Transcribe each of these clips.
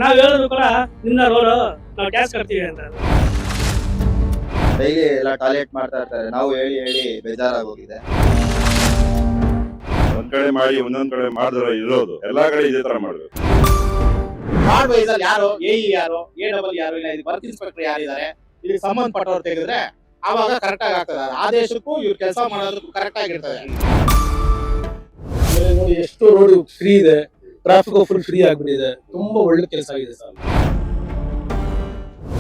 ನಾವ್ ಹೇಳಿದ್ರು ಕೂಡ ನಿನ್ನ ರೋಲ್ ನಾವು ಟ್ಯಾಕ್ಸ್ ಕಟ್ತೀವಿ ಅಂತ. ಡೈಲಿ ಎಲ್ಲ ಟಾಯ್ಲೆಟ್ ಮಾಡ್ತಾ ಇರ್ತಾರೆ, ನಾವು ಹೇಳಿ ಹೇಳಿ ಬೇಜಾರಾಗೋಗಿದೆ. ಒಂದ್ ಕಡೆ ಮಾಡಿ ಒಂದೊಂದ್ ಕಡೆ ಮಾಡಿದ್ರೆ ಇರೋದು ಎಲ್ಲಾ ಕಡೆ ಇದೇ ತರ ಮಾಡ್ಬೇಕು. ವಾರ್ಡ್ ವೈಸ್ ಅಲ್ಲಿ ಯಾರು ಎಇ ಯಾರು ಎ ಯಾರು ಇಲ್ಲ, ಇದು ಬರ್ತ್ ಇನ್ಸ್ಪೆಕ್ಟರ್ ಯಾರಿದ್ದಾರೆ ಇದಕ್ಕೆ ಸಂಬಂಧಪಟ್ಟವ್ರು ತೆಗೆದ್ರೆ ಆವಾಗ ಕರೆಕ್ಟ್ ಆಗಿ ಆಗ್ತದೆ. ಆದೇಶಕ್ಕೂ ಇವ್ರು ಕೆಲಸ ಮಾಡೋದಕ್ಕೂ ಕರೆಕ್ಟ್ ಆಗಿರ್ತದೆ. ನೋಡಿ ಎಷ್ಟು ರೋಡ್ ಫ್ರೀ ಇದೆ, ಟ್ರಾಫಿಕ್ ಫುಲ್ ಫ್ರೀ ಆಗ್ಬಿಟ್ಟಿದೆ. ತುಂಬಾ ಒಳ್ಳೆ ಕೆಲಸ ಆಗಿದೆ ಸರ್.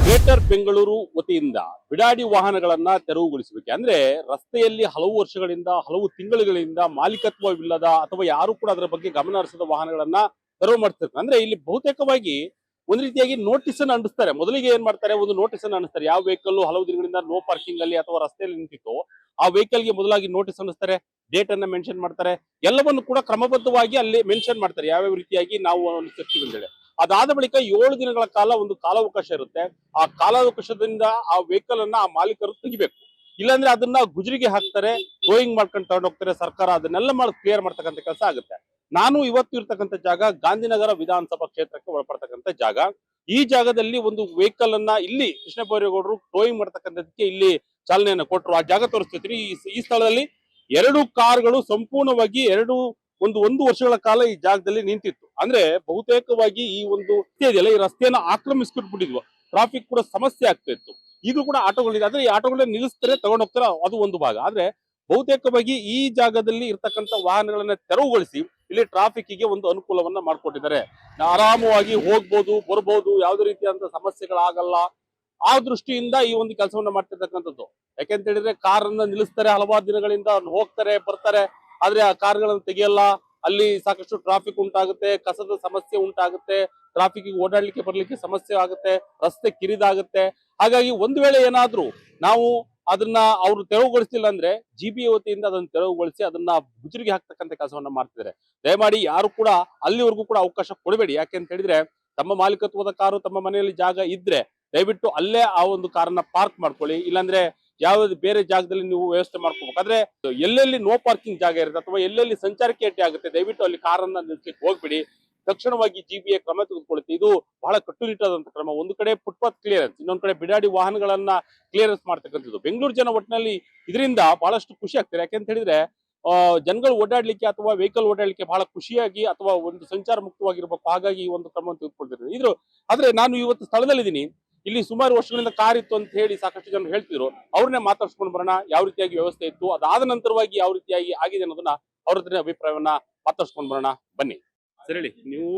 ಗ್ರೇಟರ್ ಬೆಂಗಳೂರು ವತಿಯಿಂದ ಬಿಡಾಡಿ ವಾಹನಗಳನ್ನ ತೆರವುಗೊಳಿಸಬೇಕು. ಅಂದ್ರೆ ರಸ್ತೆಯಲ್ಲಿ ಹಲವು ವರ್ಷಗಳಿಂದ ಹಲವು ತಿಂಗಳುಗಳಿಂದ ಮಾಲೀಕತ್ವವಿಲ್ಲದ ಅಥವಾ ಯಾರು ಕೂಡ ಅದರ ಬಗ್ಗೆ ಗಮನ ಹರಿಸದ ವಾಹನಗಳನ್ನ ತೆರವು ಮಾಡ್ತಿರ್ತಾರೆ. ಅಂದ್ರೆ ಇಲ್ಲಿ ಬಹುತೇಕವಾಗಿ ಒಂದು ರೀತಿಯಾಗಿ ನೋಟಿಸ್ ಅನ್ನು ಅಂಟಿಸ್ತಾರೆ. ಮೊದಲಿಗೆ ಏನ್ ಮಾಡ್ತಾರೆ, ಒಂದು ನೋಟಿಸ್ ಅನ್ನು ಅಂಟಿಸ್ತಾರೆ. ಯಾವ ವೆಹಿಕಲ್ ಹಲವು ದಿನಗಳಿಂದ ನೋ ಪಾರ್ಕಿಂಗ್ ಅಲ್ಲಿ ಅಥವಾ ರಸ್ತೆಯಲ್ಲಿ ನಿಂತಿತ್ತು ಆ ವೆಹಿಕಲ್ ಗೆ ಮೊದಲಾಗಿ ನೋಟಿಸ್ ಅಂಟಿಸ್ತಾರೆ, ಡೇಟ್ ಅನ್ನ ಮೆನ್ಷನ್ ಮಾಡ್ತಾರೆ, ಎಲ್ಲವನ್ನು ಕೂಡ ಕ್ರಮಬದ್ಧವಾಗಿ ಅಲ್ಲಿ ಮೆನ್ಷನ್ ಮಾಡ್ತಾರೆ ಯಾವ್ಯಾವ ರೀತಿಯಾಗಿ ನಾವು ಅನುಸರಿಸ್ತೀವಿ ಅಂತೇಳಿ. ಅದಾದ ಬಳಿಕ 7 ದಿನಗಳ ಕಾಲ ಒಂದು ಕಾಲಾವಕಾಶ ಇರುತ್ತೆ. ಆ ಕಾಲಾವಕಾಶದಿಂದ ಆ ವೆಹಿಕಲ್ ಅನ್ನ ಆ ಮಾಲೀಕರು ತೆಗಿಬೇಕು. ಇಲ್ಲಾಂದ್ರೆ ಅದನ್ನ ಗುಜರಿಗೆ ಹಾಕ್ತಾರೆ, ಟೋಯಿಂಗ್ ಮಾಡ್ಕೊಂಡು ತಗೊಂಡು ಹೋಗ್ತಾರೆ. ಸರ್ಕಾರ ಅದನ್ನೆಲ್ಲ ಮಾಡಿ ಕ್ಲಿಯರ್ ಮಾಡ್ತಕ್ಕಂಥ ಕೆಲಸ ಆಗುತ್ತೆ. ನಾನು ಇವತ್ತು ಇರ್ತಕ್ಕಂಥ ಜಾಗ ಗಾಂಧಿನಗರ ವಿಧಾನಸಭಾ ಕ್ಷೇತ್ರಕ್ಕೆ ಒಳಪಡ್ತಕ್ಕಂಥ ಜಾಗ. ಈ ಜಾಗದಲ್ಲಿ ಒಂದು ವೆಹಿಕಲ್ ಅನ್ನ ಇಲ್ಲಿ ಕೃಷ್ಣ ಬೈರೇಗೌಡರು ಟೋಯಿಂಗ್ ಮಾಡ್ತಕ್ಕಂಥದಕ್ಕೆ ಇಲ್ಲಿ ಚಾಲನೆಯನ್ನು ಕೊಟ್ಟರು. ಆ ಜಾಗ ತೋರಿಸ್ತಿದ್ರಿ. ಈ ಸ್ಥಳದಲ್ಲಿ 2 ಕಾರ್ಗಳು ಸಂಪೂರ್ಣವಾಗಿ ಒಂದು ವರ್ಷಗಳ ಕಾಲ ಈ ಜಾಗದಲ್ಲಿ ನಿಂತಿತ್ತು. ಅಂದ್ರೆ ಬಹುತೇಕವಾಗಿ ಈ ಒಂದು ರಸ್ತೆ ಇದೆಯಲ್ಲ, ಈ ರಸ್ತೆಯನ್ನು ಆಕ್ರಮಿಸ್ಬಿಟ್ಬಿಟ್ಟಿದ್ವು. ಟ್ರಾಫಿಕ್ ಕೂಡ ಸಮಸ್ಯೆ ಆಗ್ತಾ ಇತ್ತು. ಈಗಲೂ ಕೂಡ ಆಟೋಗಳಿದೆ, ಆದ್ರೆ ಈ ಆಟೋಗಳನ್ನ ನಿಲ್ಲಿಸ್ತಾರೆ, ತಗೊಂಡು ಹೋಗ್ತಾರೆ, ಅದು ಒಂದು ಭಾಗ. ಆದ್ರೆ ಬಹುತೇಕವಾಗಿ ಈ ಜಾಗದಲ್ಲಿ ಇರ್ತಕ್ಕಂಥ ವಾಹನಗಳನ್ನ ತೆರವುಗೊಳಿಸಿ ಇಲ್ಲಿ ಟ್ರಾಫಿಕ್ಗೆ ಒಂದು ಅನುಕೂಲವನ್ನ ಮಾಡ್ಕೊಟ್ಟಿದ್ದಾರೆ. ಆರಾಮವಾಗಿ ಹೋಗ್ಬೋದು, ಬರ್ಬೋದು, ಯಾವುದೇ ರೀತಿಯಾದಂತಹ ಸಮಸ್ಯೆಗಳಾಗಲ್ಲ. ಆ ದೃಷ್ಟಿಯಿಂದ ಈ ಒಂದು ಕೆಲಸವನ್ನ ಮಾಡ್ತಿರ್ತಕ್ಕಂಥದ್ದು. ಯಾಕೆಂತ ಹೇಳಿದ್ರೆ ಕಾರನ್ನ ನಿಲ್ಲಿಸ್ತಾರೆ, ಹಲವಾರು ದಿನಗಳಿಂದ ಹೋಗ್ತಾರೆ ಬರ್ತಾರೆ, ಆದ್ರೆ ಆ ಕಾರ್ಗಳನ್ನು ತೆಗೆಯಲ್ಲ. ಅಲ್ಲಿ ಸಾಕಷ್ಟು ಟ್ರಾಫಿಕ್ ಉಂಟಾಗುತ್ತೆ, ಕಸದ ಸಮಸ್ಯೆ ಉಂಟಾಗುತ್ತೆ, ಟ್ರಾಫಿಕ್ ಓಡಾಡ್ಲಿಕ್ಕೆ ಬರ್ಲಿಕ್ಕೆ ಸಮಸ್ಯೆ ಆಗುತ್ತೆ, ರಸ್ತೆ ಕಿರಿದಾಗುತ್ತೆ. ಹಾಗಾಗಿ ಒಂದು ವೇಳೆ ಏನಾದ್ರೂ ನಾವು ಅದನ್ನ ಅವರು ತೆರವುಗೊಳಿಸಿಲ್ಲ ಅಂದ್ರೆ GBA ವತಿಯಿಂದ ಅದನ್ನ ತೆರವುಗೊಳಿಸಿ ಅದನ್ನ ಗುಜರಿಗೆ ಹಾಕ್ತಕ್ಕಂಥ ಕೆಲಸವನ್ನ ಮಾಡ್ತಿದ್ದಾರೆ. ದಯಮಾಡಿ ಯಾರು ಕೂಡ ಅಲ್ಲಿವರೆಗೂ ಕೂಡ ಅವಕಾಶ ಕೊಡಬೇಡಿ. ಯಾಕೆ ಅಂತ ಹೇಳಿದ್ರೆ ತಮ್ಮ ಮಾಲೀಕತ್ವದ ಕಾರು ತಮ್ಮ ಮನೆಯಲ್ಲಿ ಜಾಗ ಇದ್ರೆ ದಯವಿಟ್ಟು ಅಲ್ಲೇ ಆ ಒಂದು ಕಾರನ್ನ ಪಾರ್ಕ್ ಮಾಡ್ಕೊಳ್ಳಿ. ಇಲ್ಲಾಂದ್ರೆ ಯಾವ್ದು ಬೇರೆ ಜಾಗದಲ್ಲಿ ನೀವು ವ್ಯವಸ್ಥೆ ಮಾಡ್ಕೋಬೇಕಾದ್ರೆ ಎಲ್ಲೆಲ್ಲಿ ನೋ ಪಾರ್ಕಿಂಗ್ ಜಾಗ ಇರುತ್ತೆ ಅಥವಾ ಎಲ್ಲೆಲ್ಲಿ ಸಂಚಾರಕ್ಕೆ ಅಡ್ಡಿ ಆಗುತ್ತೆ ದಯವಿಟ್ಟು ಅಲ್ಲಿ ಕಾರನ್ನ ನಿಲ್ಸಲಿಕ್ಕೆ ಹೋಗ್ಬಿಡಿ. ತಕ್ಷಣವಾಗಿ GBA ಕ್ರಮ ತೆಗೆದುಕೊಳ್ಳುತ್ತೆ. ಇದು ಬಹಳ ಕಟ್ಟುನಿಟ್ಟಾದಂತ ಕ್ರಮ. ಒಂದು ಕಡೆ ಫುಟ್ಪಾತ್ ಕ್ಲಿಯರೆನ್ಸ್, ಇನ್ನೊಂದು ಕಡೆ ಬಿಡಾಡಿ ವಾಹನಗಳನ್ನ ಕ್ಲಿಯರೆನ್ಸ್ ಮಾಡ್ತಕ್ಕಂಥದ್ದು. ಬೆಂಗಳೂರು ಜನ ಒಟ್ಟಿನಲ್ಲಿ ಇದರಿಂದ ಬಹಳಷ್ಟು ಖುಷಿ ಆಗ್ತಾರೆ. ಯಾಕೆಂತ ಹೇಳಿದ್ರೆ ಜನಗಳು ಓಡಾಡ್ಲಿಕ್ಕೆ ಅಥವಾ ವೆಹಿಕಲ್ ಓಡಾಡ್ಲಿಕ್ಕೆ ಬಹಳ ಖುಷಿಯಾಗಿ ಅಥವಾ ಒಂದು ಸಂಚಾರ ಮುಕ್ತವಾಗಿರ್ಬೇಕು. ಹಾಗಾಗಿ ಈ ಒಂದು ಕ್ರಮವನ್ನು ತೆಗೆದುಕೊಳ್ತಿದ್ದಾರೆ. ಆದ್ರೆ ನಾನು ಇವತ್ತು ಸ್ಥಳದಲ್ಲಿದ್ದೀನಿ. ಇಲ್ಲಿ ಸುಮಾರು ವರ್ಷಗಳಿಂದ ಕಾರ್ ಇತ್ತು ಅಂತ ಹೇಳಿ ಸಾಕಷ್ಟು ಜನ ಹೇಳ್ತಿದ್ರು. ಅವ್ರನ್ನೇ ಮಾತಾಡ್ಸ್ಕೊಂಡು ಬರೋಣ, ಯಾವ ರೀತಿಯಾಗಿ ವ್ಯವಸ್ಥೆ ಇತ್ತು, ಅದಾದ ನಂತರವಾಗಿ ಯಾವ ರೀತಿಯಾಗಿ ಆಗಿದೆ ಅನ್ನೋದನ್ನ ಅವ್ರ ಹತ್ರ ಅಭಿಪ್ರಾಯವನ್ನ ಮಾತಾಡ್ಸ್ಕೊಂಡು ಬರೋಣ ಬನ್ನಿ. ಸರಿ ಹೇಳಿ, ನೀವು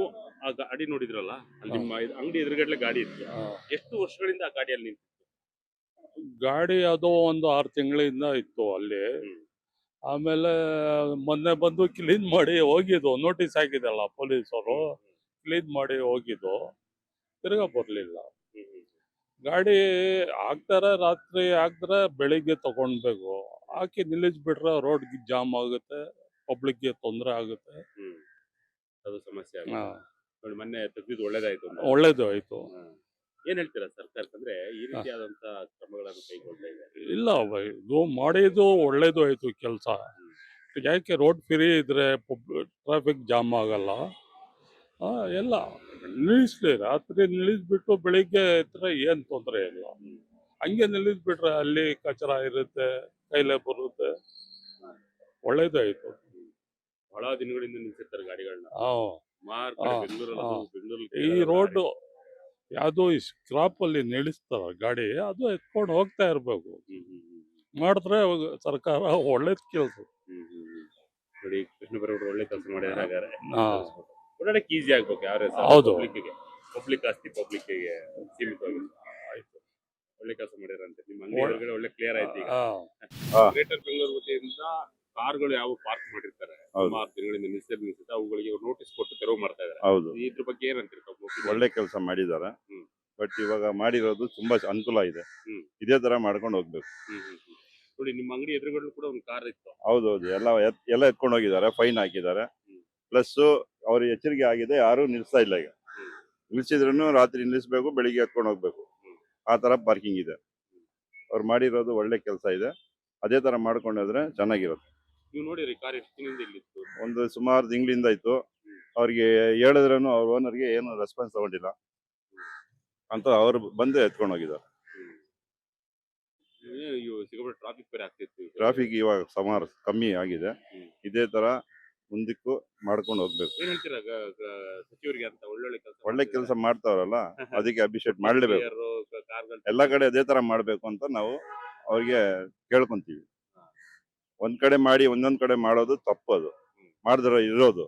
ಆ ಗಾಡಿ ನೋಡಿದ್ರಲ್ಲ, ಅಲ್ಲಿ ನಿಮ್ಮ ಅಂಗಡಿ ಎದುರುಗಡೆ ಗಾಡಿ ಇತ್ತು. ಎಷ್ಟು ವರ್ಷಗಳಿಂದ ಆ ಗಾಡಿಯಲ್ಲಿ ನಿಂತು? ಗಾಡಿ ಅದು ಒಂದು 6 ತಿಂಗಳಿಂದ ಇತ್ತು ಅಲ್ಲಿ. ಆಮೇಲೆ ಮೊನ್ನೆ ಬಂದು ಕ್ಲೀನ್ ಮಾಡಿ ಹೋಗಿದ್ದು, ನೋಟಿಸ್ ಹಾಕಿದಲ್ಲ ಪೊಲೀಸರು, ಕ್ಲೀನ್ ಮಾಡಿ ಹೋಗಿದ್ದು, ತಿರ್ಗಾ ಬರ್ಲಿಲ್ಲ. ಗಾಡಿ ಹಾಕ್ತಾರೆ, ರಾತ್ರಿ ಹಾಕಿದ್ರೆ ಬೆಳಿಗ್ಗೆ ತಗೊಂಡ್ಬೇಕು. ಹಾಕಿ ನಿಲ್ಲಿಸ್ಬಿಟ್ರೆ ರೋಡ್ ಜಾಮ್ ಆಗುತ್ತೆ, ಪಬ್ಲಿಕ್ಗೆ ತೊಂದರೆ ಆಗುತ್ತೆ. ಅದು ಸಮಸ್ಯೆ ನೋಡಿ. ಮೊನ್ನೆ ತೆಗೆದಿದ್ದು ಒಳ್ಳೇದಾಯ್ತು. ಒಳ್ಳೇದು ಆಯ್ತು. ಏನ್ ಹೇಳ್ತೀರಾ ಸರ್ಕಾರಕ್ಕೆ, ಅಂದ್ರೆ ಈ ರೀತಿಯಾದಂತ ಕ್ರಮಗಳನ್ನು ಕೈಗೊಳ್ತಾ ಇದೆ? ಇಲ್ಲ, ಇದು ಮಾಡಿದ್ದು ಒಳ್ಳೇದು ಆಯ್ತು ಕೆಲಸ. ಯಾಕೆ ರೋಡ್ ಫ್ರೀ ಇದ್ರೆ ಟ್ರಾಫಿಕ್ ಜಾಮ್ ಆಗಲ್ಲ. ಎಲ್ಲ ನಿಲ್ಲಿಸ್ಲಿ, ರಾತ್ರಿ ನಿಲ್ಲಿಸ್ಬಿಟ್ಟು ಬೆಳಿಗ್ಗೆ ಇದ್ರೆ ಏನ್ ತೊಂದರೆ ಇಲ್ಲ. ಹಂಗೆ ನಿಲ್ಲಿಸ್ಬಿಟ್ರೆ ಅಲ್ಲಿ ಕಚರ ಇರುತ್ತೆ, ಕೈಲೇ ಬರುತ್ತೆ. ಒಳ್ಳೇದಾಯ್ತು. ಬಹಳ ದಿನಗಳಿಂದ ನಿಲ್ಸಿರ್ತಾರೆ ಗಾಡಿಗಳನ್ನ. ಈ ರೋಡ್ ಯಾವ್ದು ಸ್ಕ್ರಾಪ್ ಅಲ್ಲಿ ನಿಲ್ಲಿಸ್ತಾರ ಗಾಡಿ, ಅದು ಎತ್ಕೊಂಡು ಹೋಗ್ತಾ ಇರ್ಬೇಕು. ಮಾಡಿದ್ರೆ ಸರ್ಕಾರ ಒಳ್ಳೇದ್ ಕೆಲಸ. ನೋಡಿ, ಕೃಷ್ಣ ಬೈರೇಗೌಡರು ಒಳ್ಳೆ ಕೆಲಸ ಮಾಡಿದ್ದಾರೆ. ಓಡಾಡಕ್ಕೆ ಈಸಿ ಆಗ್ಬೇಕು. ಯಾರೇ ಪಬ್ಲಿಕ್ ಆಸ್ತಿ ಪಬ್ಲಿಕ್ಗೆ ಸೀಮಿತವಾಗಿ ಆಯ್ತು. ಒಳ್ಳೆ ಕೆಲಸ ಮಾಡಿರಂತೆ. ನಿಮ್ಮ ಅಂಗಡಿ ಒಳಗಡೆ ಒಳ್ಳೆ ಕ್ಲಿಯರ್ ಆಯ್ತು. ಈಗ ಗ್ರೇಟರ್ ಬೆಂಗಳೂರು ವತಿಯಿಂದ ಕಾರ್ಗಳು ಯಾವ ಪಾರ್ಕ್ ಮಾಡಿರ್ತಾರೆ, ಸುಮಾರು ತಿಂಗಳಿಂದ ನಿಲ್ಲಿಸಿದ ಅವುಗಳಿಗೆ ನೋಟಿಸ್ ಕೊಟ್ಟು ತೆರವು ಮಾಡ್ತಾ ಇದ್ದಾರೆ. ಹೌದು, ಇದ್ರ ಬಗ್ಗೆ ಏನಂತೀರಿ? ಒಳ್ಳೆ ಕೆಲಸ ಮಾಡಿದ್ದಾರೆ. ಬಟ್ ಇವಾಗ ಮಾಡಿರೋದು ತುಂಬಾ ಅನುಕೂಲ ಇದೆ. ಇದೇ ತರ ಮಾಡ್ಕೊಂಡು ಹೋಗ್ಬೇಕು. ನೋಡಿ, ನಿಮ್ಮ ಅಂಗಡಿ ಎದುರುಗಡೆ ಕೂಡ ಒಂದು ಕಾರ್ ಇತ್ತು. ಹೌದೌದು, ಎಲ್ಲ ಎತ್ಕೊಂಡು ಹೋಗಿದ್ದಾರೆ, ಫೈನ್ ಹಾಕಿದ್ದಾರೆ. ಪ್ಲಸ್ ಅವ್ರಿಗೆ ಎಚ್ಚರಿಕೆ ಆಗಿದೆ, ಯಾರು ನಿಲ್ಸ್ತಾ ಇಲ್ಲ. ಈಗ ನಿಲ್ಸಿದ್ರು ರಾತ್ರಿ ನಿಲ್ಲಿಸ್ಬೇಕು, ಬೆಳಿಗ್ಗೆ ಎತ್ಕೊಂಡು ಹೋಗ್ಬೇಕು. ಆ ತರ ಪಾರ್ಕಿಂಗ್ ಇದೆ. ಅವ್ರು ಮಾಡಿರೋದು ಒಳ್ಳೆ ಕೆಲಸ ಇದೆ. ಅದೇ ತರ ಮಾಡ್ಕೊಂಡೋದ್ರೆ ಚೆನ್ನಾಗಿರುತ್ತೆ. ನೀವು ನೋಡಿರಿ, ಕಾರ್ ಎಷ್ಟು ದಿನದಿಂದ ಇಲ್ಲಿತ್ತು? ಒಂದು ಸುಮಾರು ತಿಂಗಳಿಂದ ಇತ್ತು. ಅವ್ರಿಗೆ ಹೇಳಿದ್ರೂ ಅವ್ರ ಓನರ್ಗೆ ಏನು ರೆಸ್ಪಾನ್ಸ್ ತಗೊಂಡಿಲ್ಲ ಅಂತ ಅವ್ರು ಬಂದು ಎತ್ಕೊಂಡು ಹೋಗಿದ್ದಾರೆ. ಸಿಕ್ಕಾಪಟ್ಟೆ ಟ್ರಾಫಿಕ್ ಬೇರೆ ಆಗ್ತಿತ್ತು ಈಗ. ಟ್ರಾಫಿಕ್ ಇವಾಗ ಸುಮಾರು ಕಮ್ಮಿ ಆಗಿದೆ. ಇದೇ ತರ ಮುಂದಕ್ಕೂ ಮಾಡ್ಕೊಂಡು ಹೋಗ್ಬೇಕು. ಏನ್ ಹೇಳ್ತೀರಾ ಸಚಿವರಿಗೆ ಅಂತ ಒಳ್ಳೊಳ್ಳೆ ಕೆಲಸ ಒಳ್ಳೆ ಕೆಲಸ ಮಾಡ್ತಾವ್ರಲ್ಲ, ಅದಕ್ಕೆ ಅಪ್ರಿಶಿಯೇಟ್ ಮಾಡ್ಲೇಬೇಕು. ಕಾರ್ಗಳು ಎಲ್ಲಾ ಕಡೆ ಅದೇ ತರ ಮಾಡ್ಬೇಕು ಅಂತ ನಾವು ಅವ್ರಿಗೆ ಕೇಳ್ಕೊಂತೀವಿ. ಒಂದ್ ಕಡೆ ಮಾಡಿ ಒಂದೊಂದ್ ಕಡೆ ಮಾಡೋದು ತಪ್ಪು, ಅದು ಮಾಡಿದ್ರ ಇರೋದು.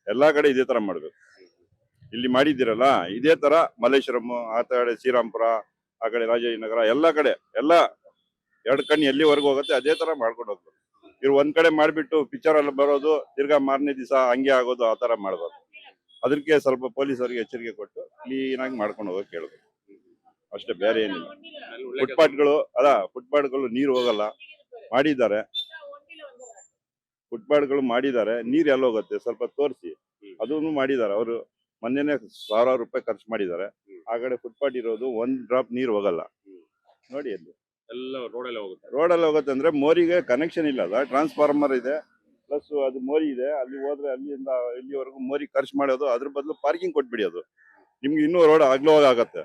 ಎಲ್ಲಾ ಕಡೆ ಇದೇ ತರ ಮಾಡ್ಬೇಕು. ಇಲ್ಲಿ ಮಾಡಿದ್ದೀರಲ್ಲ ಇದೇ ತರ ಮಲ್ಲೇಶ್ವರಂ, ಆ ಕಡೆ ಶ್ರೀರಾಮ್ಪುರ, ಆ ಕಡೆ ರಾಜಾಜಿನಗರ, ಎಲ್ಲಾ ಕಡೆ ಎಲ್ಲ ಎರಡು ಕಣ್ಣು ಎಲ್ಲಿವರೆಗೂ ಹೋಗುತ್ತೆ ಅದೇ ತರ ಮಾಡ್ಕೊಂಡು ಹೋಗ್ಬೇಕು. ಇವ್ರು ಒಂದ್ ಕಡೆ ಮಾಡ್ಬಿಟ್ಟು ಪಿಕ್ಚರ್ ಎಲ್ಲ ಬರೋದು, ತಿರ್ಗಾ ಮಾರನೇ ದಿವಸ ಹಂಗೆ ಆಗೋದು, ಆ ತರ ಮಾಡ್ಬಾರ್ದು. ಅದಕ್ಕೆ ಸ್ವಲ್ಪ ಪೊಲೀಸರಿಗೆ ಎಚ್ಚರಿಕೆ ಕೊಟ್ಟು ಕ್ಲೀನ್ ಆಗಿ ಮಾಡ್ಕೊಂಡು ಹೋಗಕ್ ಹೇಳ್ಬೇಕು ಅಷ್ಟೇ, ಬೇರೆ ಏನಿಲ್ಲ. ಫುಟ್ಪಾತ್ಗಳು ನೀರು ಹೋಗಲ್ಲ, ಮಾಡಿದ್ದಾರೆ. ಫುಟ್ಪಾತ್ಗಳು ಮಾಡಿದ್ದಾರೆ, ನೀರ್ ಎಲ್ಲ ಹೋಗುತ್ತೆ ಸ್ವಲ್ಪ ತೋರಿಸಿ. ಅದನ್ನು ಮಾಡಿದ್ದಾರೆ ಅವರು, ಮೊನ್ನೆನೆ 1000 ರೂಪಾಯಿ ಖರ್ಚು ಮಾಡಿದ್ದಾರೆ. ಆ ಕಡೆ ಫುಟ್ಪಾತ್ ಇರೋದು 1 ಡ್ರಾಪ್ ನೀರು ಹೋಗಲ್ಲ ನೋಡಿ. ಅಲ್ಲಿ ಎಲ್ಲ ರೋಡಲ್ಲಿ ಹೋಗುತ್ತೆ ಅಂದ್ರೆ ಮೋರಿಗೆ ಕನೆಕ್ಷನ್ ಇಲ್ಲ, ಅದ ಟ್ರಾನ್ಸ್ಫಾರ್ಮರ್ ಇದೆ, ಪ್ಲಸ್ ಅದು ಮೋರಿ ಇದೆ. ಅಲ್ಲಿ ಹೋದ್ರೆ ಅಲ್ಲಿಂದ ಇಲ್ಲಿವರೆಗೂ ಮೋರಿ ಖರ್ಚು ಮಾಡೋದು, ಅದ್ರ ಬದಲು ಪಾರ್ಕಿಂಗ್ ಕೊಟ್ಬಿಡಿ. ಅದು ನಿಮ್ಗೆ ಇನ್ನೂ ರೋಡ್ ಅಗ್ಲವಾಗತ್ತೆ,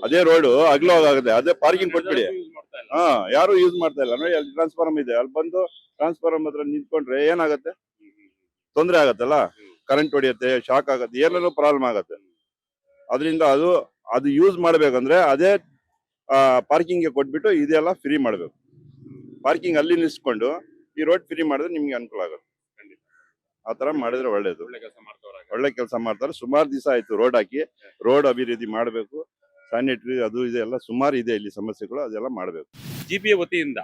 ಅದೇ ರೋಡ್ ಅಗ್ಲವಾಗತ್ತೆ, ಅದೇ ಪಾರ್ಕಿಂಗ್ ಕೊಟ್ಬಿಡಿ. ಯಾರು ಯೂಸ್ ಮಾಡ್ತಾ ಇಲ್ಲ ನೋಡಿ. ಅಲ್ಲಿ ಟ್ರಾನ್ಸ್ಫಾರ್ಮರ್ ಇದೆ, ಅಲ್ಲಿ ಬಂದು ಟ್ರಾನ್ಸ್ಫಾರ್ಮರ್ ಹತ್ರ ನಿಂತ್ಕೊಂಡ್ರೆ ಏನಾಗತ್ತೆ, ತೊಂದ್ರೆ ಆಗತ್ತಲ್ಲ, ಕರೆಂಟ್ ಹೊಡಿಯತ್ತೆ, ಶಾಕ್ ಆಗತ್ತೆ, ಏನೇನೋ ಪ್ರಾಬ್ಲಮ್ ಆಗತ್ತೆ. ಅದರಿಂದ ಅದು ಯೂಸ್ ಮಾಡ್ಬೇಕಂದ್ರೆ ಅದೇ ಪಾರ್ಕಿಂಗ್ಗೆ ಕೊಟ್ಬಿಟ್ಟು ಇದೆಲ್ಲ ಫ್ರೀ ಮಾಡ್ಬೇಕು. ಪಾರ್ಕಿಂಗ್ ಅಲ್ಲಿ ನಿಲ್ಸ್ಕೊಂಡು ಈ ರೋಡ್ ಫ್ರೀ ಮಾಡಿದ್ರೆ ನಿಮ್ಗೆ ಅನುಕೂಲ ಆಗುತ್ತೆ. ಆ ತರ ಮಾಡಿದ್ರೆ ಒಳ್ಳೇದು. ಒಳ್ಳೆ ಕೆಲಸ ಮಾಡ್ತಾರೆ. ಸುಮಾರು ದಿವಸ ಆಯ್ತು ರೋಡ್ ಹಾಕಿ. ರೋಡ್ ಅಭಿವೃದ್ಧಿ ಮಾಡಬೇಕು, ಸ್ಯಾನಿಟರಿ ಅದು ಇದೆ ಎಲ್ಲ ಸುಮಾರು ಇದೆ ಇಲ್ಲಿ ಸಮಸ್ಯೆಗಳು, ಅದೆಲ್ಲ ಮಾಡಬೇಕು. ಜಿಪಿಎ ವತಿಯಿಂದ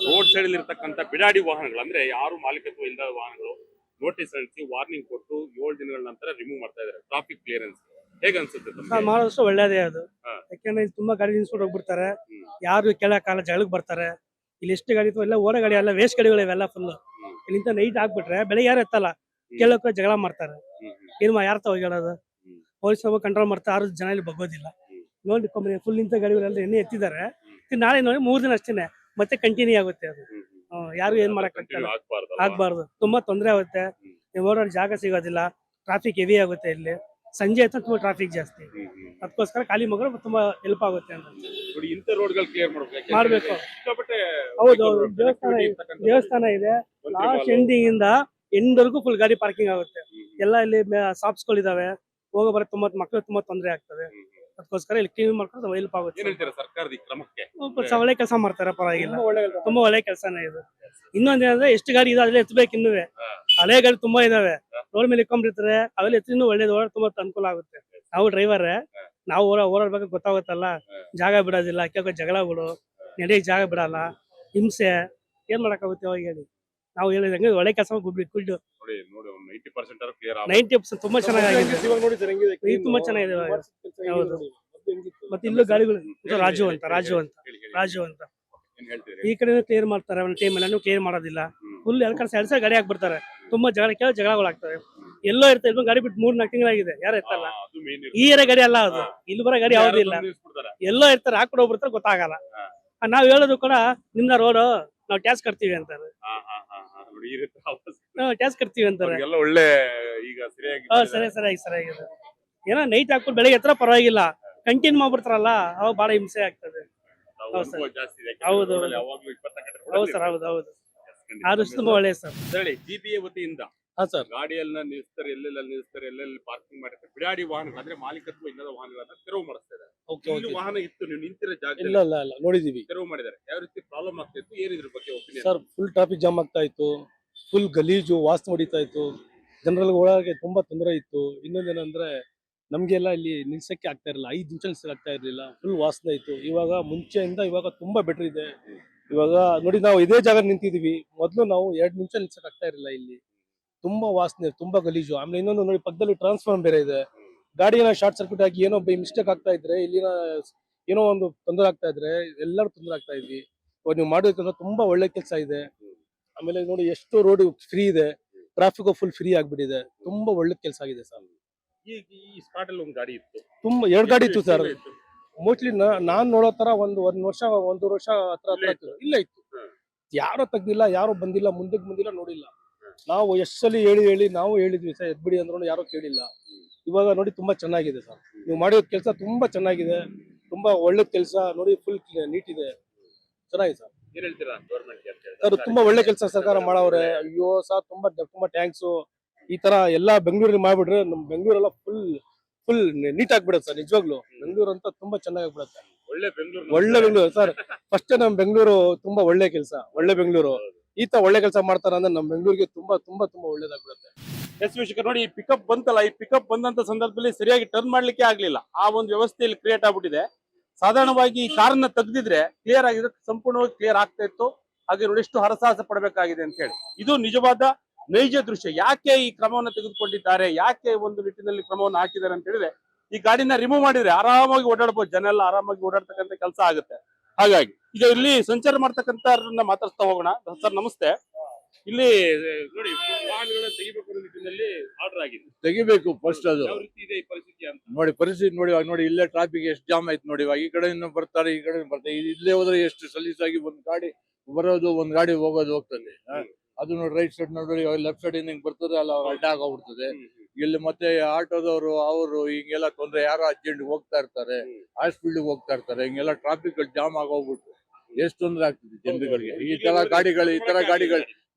ರೋಡ್ ಸೈಡ್ ಅಲ್ಲಿ ಇರ್ತಕ್ಕಂಥ ಬಿಡಾಡಿ ವಾಹನಗಳು, ಅಂದ್ರೆ ಯಾರು ಮಾಲೀಕತ್ವ ಇಲ್ಲದ ವಾಹನಗಳು ನೋಟಿಸ್ ಅಂಟಿಸಿ ವಾರ್ನಿಂಗ್ ಕೊಟ್ಟು 7 ದಿನಗಳ ನಂತರ ರಿಮೂವ್ ಮಾಡ್ತಾ ಇದ್ದಾರೆ. ಟ್ರಾಫಿಕ್ ಕ್ಲಿಯರೆನ್ಸ್ ಹೇಗೆ ಅನ್ಸುತ್ತೆ ತಮ್ಗೆ? ಮಾಡಿದಷ್ಟು ಒಳ್ಳೇದೇ ಅದು. ಹಾ. ಯಾಕಂದ್ರೆ ಇಲ್ಲಿ ತುಂಬಾ ಗಾಡಿ ನಿಲ್ಸ್ಕೊಂಡು ಹೋಗ್ಬಿಡ್ತಾರೆ, ಯಾರು ಕಾಲ ಜಗಳಕ್ಕೆ ಬರ್ತಾರೆ. ಇಲ್ಲಿ ಎಷ್ಟು ಗಾಡಿ ಇತ್ತು ಎಲ್ಲ ಓಡೋ ಗಾಡಿ, ಎಲ್ಲ ವೇಸ್ಟ್ ಗಾಡಿಗಳು ಇವೆಲ್ಲ ಫುಲ್. ಇಲ್ಲಿಂದ ನೈಟ್ ಹಾಕ್ಬಿಟ್ರೆ ಬೆಳಿಗ್ಗೆ ಯಾರು ಎತ್ತಲ್ಲ, ಕೇಳೋಕೆ ಜಗಳ ಮಾಡ್ತಾರೆ. ಏನ್ ಯಾರ ತ ಹೋಗ್ಯಾಡೋದು, ಪೊಲೀಸ್ ಕಂಟ್ರೋಲ್ ಮಾಡ್ತಾರೆ, 6 ಜನ ಇಲ್ಲಿ ಬಗ್ಗೋದಿಲ್ಲ. ನೋಡಿ ಫುಲ್ ನಿಂತ ಗಾಡಿಗಳೆಲ್ಲ ಎಣ್ಣೆ ಎತ್ತಿದ್ದಾರೆ. ನಾಳೆ ನೋಡಿ 3 ದಿನ ಅಷ್ಟೇನೆ, ಮತ್ತೆ ಕಂಟಿನ್ಯೂ ಆಗುತ್ತೆ ಅದು. ಯಾರು ಏನ್ ಮಾಡಕ್ ಆಗ್ಬಾರ್ದು. ತುಂಬಾ ತೊಂದರೆ ಆಗುತ್ತೆ, ಓಡಾಡೋ ಜಾಗ ಸಿಗೋದಿಲ್ಲ, ಟ್ರಾಫಿಕ್ ಹೆವಿ ಆಗುತ್ತೆ. ಇಲ್ಲಿ ಸಂಜೆ ಆಯ್ತು ತುಂಬಾ ಟ್ರಾಫಿಕ್ ಜಾಸ್ತಿ. ಅದಕ್ಕೋಸ್ಕರ ಖಾಲಿ ಮಗಳು ತುಂಬಾ ಹೆಲ್ಪ್ ಆಗುತ್ತೆ ಅಂತ ನೋಡಿ. ಇಂಥ ರೋಡ್ಗಳು ಕ್ಲಿಯರ್ ಮಾಡ್ಬೇಕು. ಹೌದು, ದೇವಸ್ಥಾನ ಇದೆ, ಲಾಸ್ಟ್ ಎಂಡಿಂಗ್ ಇಂದ ಎಂಡ್ವರೆಗೂ ಫುಲ್ ಗಾಡಿ ಪಾರ್ಕಿಂಗ್ ಆಗುತ್ತೆ. ಎಲ್ಲ ಇಲ್ಲಿ ಶಾಪ್ಸ್ಗಳು ಇದಾವೆ, ಹೋಗೋ ಬರೋ ತುಂಬಾ ಮಕ್ಕಳು ತುಂಬಾ ತೊಂದರೆ ಆಗ್ತದೆ. ಅದಕ್ಕೋಸ್ಕರ ಇಲ್ಲಿ ಕ್ಲೀನ್ ಮಾಡ್ಕೊಂಡು ಹೆಲ್ಪ್ ಆಗುತ್ತೆ. ಸರ್ಕಾರದ ಕ್ರಮಕ್ಕೆ ಒಳ್ಳೆ ಕೆಲಸ ಮಾಡ್ತಾರೆ, ಪರವಾಗಿಲ್ಲ, ತುಂಬಾ ಒಳ್ಳೆ ಕೆಲಸನೇ ಇದು. ಇನ್ನೊಂದೇನಂದ್ರೆ ಎಷ್ಟು ಗಾಡಿ ಇದೆ ಅದ್ರಲ್ಲಿ ಎತ್ತಬೇಕು. ಇನ್ನುವೆ ಹಳೆ ಗಾಡಿ ತುಂಬಾ ಇದಾವೆ, ರೋಡ್ ಮೇಲೆ ಇಟ್ಕೊಂಡಿರ್ತಾರೆ, ಅವೆಲ್ಲ ಎತ್ತಿ ಇನ್ನೂ ಒಳ್ಳೇದು, ತುಂಬಾ ಅನುಕೂಲ ಆಗುತ್ತೆ. ನಾವು ಡ್ರೈವರ್, ನಾವು ಓಡಾಡ್ಬೇಕು ಗೊತ್ತಾಗುತ್ತಲ್ಲ, ಜಾಗ ಬಿಡೋದಿಲ್ಲ, ಕೆಲವು ಜಗಳ ಬಿಡು, ನಡೆಯಕ್ ಜಾಗ ಬಿಡಲ್ಲ, ಹಿಂಸೆ, ಏನ್ ಮಾಡಕ್ಕಾಗುತ್ತೆ ಅವಾಗ ಹೇಳಿ. ನಾವು ಹೇಳಿದಂಗೆ ಒಳ್ಳೆ ಕೆಲಸ ನೋಡಿ 90% 90% ತುಂಬಾ ಚೆನ್ನಾಗಿದೆ, ತುಂಬಾ ಚೆನ್ನಾಗಿದೆ. ಹೌದು, ಮತ್ತೆ ಇಲ್ಲೂ ಗಾಡಿಗಳು ರಾಜು ಅಂತ ಈ ಕಡೆ ಕ್ಲಿಯರ್ ಮಾಡ್ತಾರೆ, ಒಂದು ಟೈಮ್ ಎಲ್ಲ ಕ್ಲಿಯರ್ ಮಾಡೋದಿಲ್ಲ. ಫುಲ್ ಎರಡು ಗಾಡಿ ಹಾಕ್ಬಿಡ್ತಾರೆ, ತುಂಬಾ ಜಗಳಗಳಾಗ್ತವೆ. ಎಲ್ಲೋ ಇರ್ತದೆ ಗಾಡಿ ಬಿಟ್ಟು 3-4 ತಿಂಗಳಾಗಿದೆ, ಯಾರು ಎತ್ತಲ್ಲ. ಈ ಏರಿಯಾ ಗಾಡಿ ಅಲ್ಲ ಅದು, ಇಲ್ಲಿ ಬರೋ ಗಾಡಿ ಯಾವುದೂ ಇಲ್ಲ, ಎಲ್ಲೋ ಇರ್ತಾರೆ, ಹಾಕೊಂಡು ಹೋಗ್ಬಿಡ್ತಾರೆ, ಗೊತ್ತಾಗಲ್ಲ. ನಾವ್ ಹೇಳೋದು ಕೂಡ ನಿಮ್ನ ರೋಡ್ ನಾವು ಟ್ಯಾಕ್ಸ್ ಕಟ್ತೀವಿ ಅಂತಾರೆ, ಟ್ಯಾಕ್ಸ್ ಕಟ್ತೀವಿ ಅಂತಾರೆ. ಒಳ್ಳೆ ಈಗ ಸರಿಯಾಗಿದೆ. ಏನೋ ನೈಟ್ ಹಾಕ್ಬಿಟ್ಟು ಬೆಳಗ್ಗೆ ಎತ್ತರ ಪರವಾಗಿಲ್ಲ, ಕಂಟಿನ್ಯೂ ಮಾಡ್ಬಿಡ್ತಾರಲ್ಲ, ಅವಾಗ ಬಹಳ ಹಿಂಸೆ ಆಗ್ತದೆ. ಹೌದು ಸರ್, ಹೌದು. ಆದಷ್ಟು ತುಂಬಾ ಒಳ್ಳೆಯ ಸರ್. ಜಿಪಿಎ ವತಿಯಿಂದ ಹಾ ಸರ್, ಗಾಡಿಯನ್ನ ನಿಲ್ಲಿಸ್ತಾರೆ, ಎಲ್ಲೆಲ್ಲಿ ಪಾರ್ಕಿಂಗ್ ಮಾಡಿರ್ತಾರೆ. ಬಿಡಾಡಿ ವಾಹನ ಅಂದ್ರೆ ಮಾಲೀಕತ್ವ ಇಲ್ಲದ ವಾಹನಗಳನ್ನ ತೆರವು ಮಾಡಿಸ್ತಾರೆ. ವಾಹನ ಇತ್ತು, ನೀವು ನಿಂತಿರೋ ಜಾಗ ಇಲ್ಲ ನೋಡಿದೀವಿ, ತೆರವು ಮಾಡಿದ್ದಾರೆ. ಯಾವ ರೀತಿ ಪ್ರಾಬ್ಲಮ್ ಆಗ್ತಿತ್ತು, ಏನಿದ್ರ ಬಗ್ಗೆ opinion? Sir, full traffic jam ಆಗ್ತಾ ಇತ್ತು, ಫುಲ್ ಗಲೀಜು ವಾಸನೆ ಹೊಡಿತಾ ಇತ್ತು, ಜನರಲ್ ಒಳಗೆ ತುಂಬಾ ತೊಂದರೆ ಇತ್ತು. ಇನ್ನೊಂದೇನಂದ್ರೆ ನಮ್ಗೆಲ್ಲ ಇಲ್ಲಿ ನಿಲ್ಸಕ್ಕೆ ಆಗ್ತಾ ಇರಲಿಲ್ಲ, 5 ನಿಮಿಷ ನಿಲ್ಸಕ್ಕೆ ಆಗ್ತಾ ಇರ್ಲಿಲ್ಲ, ಫುಲ್ ವಾಸನೆ ಇತ್ತು. ಇವಾಗ ಮುಂಚೆಯಿಂದ ಇವಾಗ ತುಂಬಾ ಬೆಟರ್ ಇದೆ. ಇವಾಗ ನೋಡಿ, ನಾವು ಇದೇ ಜಾಗ ನಿಂತಿದೀವಿ, ಮೊದಲು ನಾವು 2 ನಿಮಿಷ ನಿಲ್ಸಕ್ಕೆ ಆಗ್ತಾ ಇರಲಿಲ್ಲ. ಇಲ್ಲಿ ತುಂಬಾ ವಾಸನೆ, ತುಂಬಾ ಗಲೀಜು. ಆಮೇಲೆ ಇನ್ನೊಂದು ನೋಡಿ, ಪಕ್ಕದಲ್ಲಿ ಟ್ರಾನ್ಸ್ಫಾರ್ಮರ್ ಬೇರೆ ಇದೆ. ಗಾಡಿನ ಶಾರ್ಟ್ ಸರ್ಕ್ಯೂಟ್ ಆಗಿ ಏನೋ ಮಿಸ್ಟೇಕ್ ಆಗ್ತಾ ಇದ್ರೆ, ಇಲ್ಲಿನ ಏನೋ ಒಂದು ತೊಂದರೆ ಆಗ್ತಾ ಇದ್ರೆ ಎಲ್ಲರೂ ತೊಂದರೆ ಆಗ್ತಾ ಇದ್ವಿ. ಇವಾಗ ನೀವು ಮಾಡೋದಕ್ಕೆ ತುಂಬಾ ಒಳ್ಳೆ ಕೆಲಸ ಇದೆ. ಆಮೇಲೆ ನೋಡಿ, ಎಷ್ಟು ರೋಡ್ ಫ್ರೀ ಇದೆ, ಟ್ರಾಫಿಕ್ ಫುಲ್ ಫ್ರೀ ಆಗ್ಬಿಟ್ಟಿದೆ. ತುಂಬಾ ಒಳ್ಳೆ ಕೆಲಸ ಆಗಿದೆ ಸರ್. ಈ ಸ್ಪಾಟ್ ಅಲ್ಲಿ ಒಂದು ಗಾಡಿ ಇತ್ತು, ತುಂಬಾ 2 ಗಾಡಿ ಇತ್ತು ಸರ್. ಮೋಸ್ಟ್ಲಿ ನಾನ್ ನೋಡೋ ತರ ಒಂದೂವರೆ ವರ್ಷ ಹತ್ರ ಇಲ್ಲ ಇತ್ತು. ಯಾರೋ ತೆಗ್ದಿಲ್ಲ, ಯಾರೋ ಬಂದಿಲ್ಲ, ಮುಂದಕ್ಕೆ ಬಂದಿಲ್ಲ, ನೋಡಿಲ್ಲ. ನಾವು ಎಷ್ಟಲ್ಲಿ ಹೇಳಿ ನಾವು ಹೇಳಿದ್ವಿ ಸರ್ ಎದ್ಬಿಡಿ ಅಂದ್ರೂ ಯಾರೋ ಕೇಳಿಲ್ಲ. ಇವಾಗ ನೋಡಿ ತುಂಬಾ ಚೆನ್ನಾಗಿದೆ ಸರ್, ನೀವು ಮಾಡಿರೋ ಕೆಲಸ ತುಂಬಾ ಚೆನ್ನಾಗಿದೆ, ತುಂಬಾ ಒಳ್ಳೆ ಕೆಲಸ ನೋಡಿ, ಫುಲ್ ನೀಟ್ ಇದೆ, ಚೆನ್ನಾಗಿದೆ ಸರ್. ಏನ್ ಹೇಳ್ತೀರಾ ಗೌರ್ಮೆಂಟ್ ಸರ್ ತುಂಬಾ ಒಳ್ಳೆ ಕೆಲಸ ಸರ್ಕಾರ ಮಾಡವ್ರೆ. ಅಯ್ಯೋ ಸರ್ ತುಂಬಾ ತುಂಬಾ ಥ್ಯಾಂಕ್ಸ್. ಈ ತರ ಎಲ್ಲಾ ಬೆಂಗಳೂರಲ್ಲಿ ಮಾಡ್ಬಿಟ್ರೆ ನಮ್ ಬೆಂಗಳೂರೆಲ್ಲ ಫುಲ್ ನೀಟ್ ಆಗ್ಬಿಡುತ್ತೆ ಸರ್. ನಿಜವಾಗ್ಲು ಬೆಂಗಳೂರು ಅಂತ ತುಂಬಾ ಚೆನ್ನಾಗಿ ಆಗ್ಬಿಡುತ್ತೆ. ಒಳ್ಳೆ ಬೆಂಗಳೂರು, ಒಳ್ಳೆ ಬೆಂಗಳೂರು ಸರ್. ಫಸ್ಟ್ ನಮ್ ಬೆಂಗಳೂರು ತುಂಬಾ ಒಳ್ಳೆ ಕೆಲಸ, ಒಳ್ಳೆ ಬೆಂಗಳೂರು. ಈ ತರ ಒಳ್ಳೆ ಕೆಲಸ ಮಾಡ್ತಾರ ಅಂದ್ರೆ ನಮ್ ಬೆಂಗಳೂರಿಗೆ ತುಂಬಾ ತುಂಬಾ ತುಂಬಾ ಒಳ್ಳೇದಾಗ್ಬಿಡುತ್ತೆ. ಎಸ್ ವೀಕ್ಷಕರು ನೋಡಿ, ಈ ಪಿಕಪ್ ಬಂತಲ್ಲ, ಈ ಪಿಕಪ್ ಬಂದಂತ ಸಂದರ್ಭದಲ್ಲಿ ಸರಿಯಾಗಿ ಟರ್ನ್ ಮಾಡ್ಲಿಕ್ಕೆ ಆಗ್ಲಿಲ್ಲ. ಆ ಒಂದು ವ್ಯವಸ್ಥೆಯಲ್ಲಿ ಕ್ರಿಯೇಟ್ ಆಗ್ಬಿಟ್ಟಿದೆ. ಸಾಧಾರಣವಾಗಿ ಈ ಕಾರನ್ನ ತೆಗ್ದಿದ್ರೆ ಕ್ಲಿಯರ್ ಆಗಿದ್ರೆ ಸಂಪೂರ್ಣವಾಗಿ ಕ್ಲಿಯರ್ ಆಗ್ತಾ ಇತ್ತು. ಹಾಗೆ ನೋಡಿ ಎಷ್ಟು ಹರಸಾಹಸ ಪಡಬೇಕಾಗಿದೆ ಅಂತ ಹೇಳಿ. ಇದು ನಿಜವಾದ ನೈಜ ದೃಶ್ಯ. ಯಾಕೆ ಈ ಕ್ರಮವನ್ನು ತೆಗೆದುಕೊಂಡಿದ್ದಾರೆ, ಯಾಕೆ ಒಂದು ನಿಟ್ಟಿನಲ್ಲಿ ಕ್ರಮವನ್ನು ಹಾಕಿದ್ದಾರೆ ಅಂತ ಹೇಳಿದ್ರೆ, ಈ ಗಾಡಿನ ರಿಮೂವ್ ಮಾಡಿದ್ರೆ ಆರಾಮಾಗಿ ಓಡಾಡ್ಬೋದು, ಜನ ಎಲ್ಲ ಆರಾಮಾಗಿ ಓಡಾಡ್ತಕ್ಕಂಥ ಕೆಲಸ ಆಗುತ್ತೆ. ಹಾಗಾಗಿ ಈಗ ಇಲ್ಲಿ ಸಂಚಾರ ಮಾಡ್ತಕ್ಕಂಥ ಮಾತಾಡ್ತಾ ಹೋಗೋಣ. ಸರ್ ನಮಸ್ತೆ. ಇಲ್ಲಿ ನೋಡಿ ವಾಹನಗಳನ್ನ ತೆಗಿಬೇಕು ಅನ್ನೋ ನಿಟ್ಟಿನಲ್ಲಿ ಆರ್ಡರ್ ಆಗಿದೆ. ತೆಗಿಬೇಕು ಫಸ್ಟ್. ಅದು ಯಾವ ರೀತಿ ಇದೆ ಈ ಪರಿಸ್ಥಿತಿ ಅಂತ ನೋಡಿ, ಪರಿಸ್ಥಿತಿ ನೋಡಿ. ಇವಾಗ ನೋಡಿ, ಇಲ್ಲೇ ಟ್ರಾಫಿಕ್ ಎಷ್ಟು ಜಾಮ್ ಆಯ್ತು ನೋಡಿ. ಇವಾಗ ಈ ಕಡೆಯಿಂದ ಬರ್ತಾರೆ, ಈ ಕಡೆ ಬರ್ತಾರೆ. ಇಲ್ಲೇ ಹೋದ್ರೆ ಎಷ್ಟು ಸಲೀಸಾಗಿ ಒಂದ್ ಗಾಡಿ ಬರೋದು, ಒಂದ್ ಗಾಡಿ ಹೋಗ್ತದೆ. ಅದು ನೋಡಿ ರೈಟ್ ಸೈಡ್ ನೋಡಿ, ಲೆಫ್ಟ್ ಸೈಡ್ ಹಿಂಗ್ ಬರ್ತದೆ ಅಲ್ಲ, ಅಡ್ಡ ಆಗೋಗ್ಬಿಡ್ತದೆ. ಇಲ್ಲಿ ಮತ್ತೆ ಆಟೋದವರು ಅವರು ಹಿಂಗೆಲ್ಲ ತೊಂದ್ರೆ, ಯಾರೋ ಅರ್ಜೆಂಟ್ ಹೋಗ್ತಾ ಇರ್ತಾರೆ, ಹಾಸ್ಪಿಟಲ್ ಹೋಗ್ತಾ ಇರ್ತಾರೆ, ಹಿಂಗೆಲ್ಲ ಟ್ರಾಫಿಕ್ ಜಾಮ್ ಆಗೋಗ್ಬಿಟ್ಟು ಎಷ್ಟು ತೊಂದ್ರೆ ಆಗ್ತದೆ ಜನರುಗಳಿಗೆ.